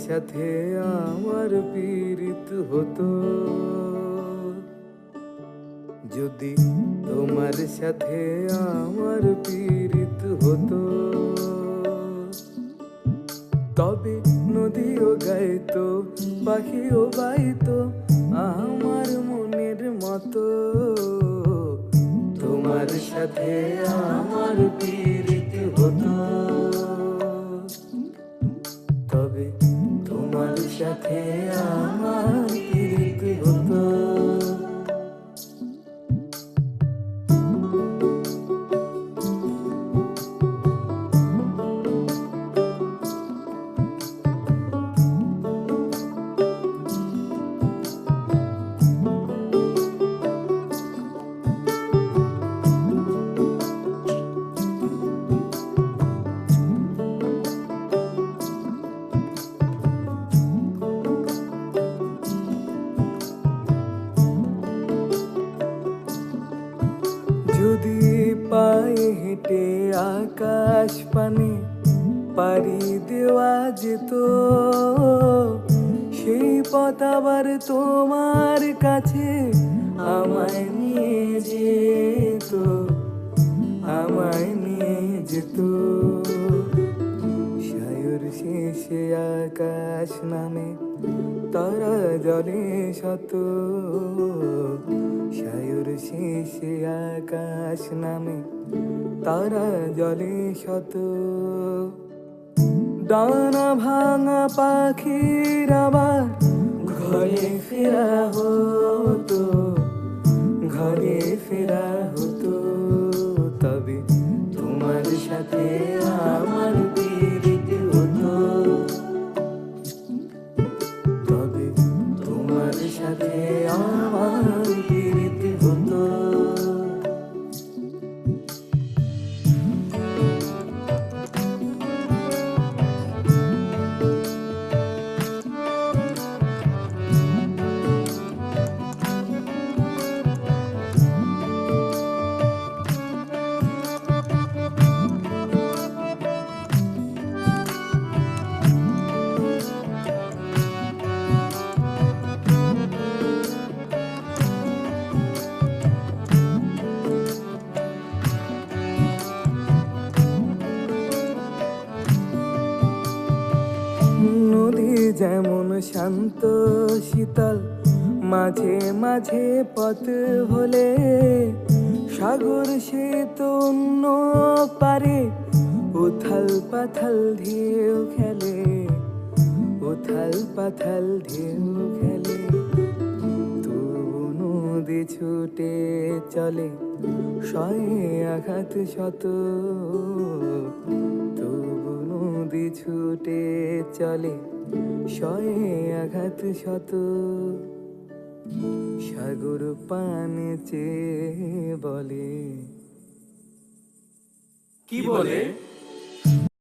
সাথে আমার পীড়িত হতো, যদি তোমার সাথে আমার পীড়িত হতো, তবে নদীও গাইতো, পাখিও গাইতো আমার মনের মতো। তোমার সাথে আমার পীড়িত হতো, তবে তোমার সাথে আমার পীড়িত হতো। যদি পায়ে হেঁটে আকাশ পানে পাড়ি দেওয়া যেত, সেই পথ আবার তোমার কাছে আমায় নিয়ে যেত, আমায় নিয়ে যেত। সায়র শেষে আকাশ নামে তারা জলে শত, সায়র শেষে আকাশ নামে তারা জলে শত। ডানা ভাঙা পাখির আবার ঘরে ফেরা হতো, ঘরে ফেরা হতো, তবে তোমার সাথে আমার পীড়িত হতো, তবে তোমার সাথে আমার পীড়িত হতো। নদী যেমন শান্ত শীতল, মাঝে মাঝে পথ হলে সাগর সে তো অন্য পারে উথাল পাথাল ঢেউ খেলে, উথাল পাথাল ঢেউ খেলে। তবু নদী ছুটে চলে সয়ে আঘাত শত, তবু নদী ছুটে চলে সয়ে আঘাত শত। সাগর পানে চেয়ে বলে, কি বলে?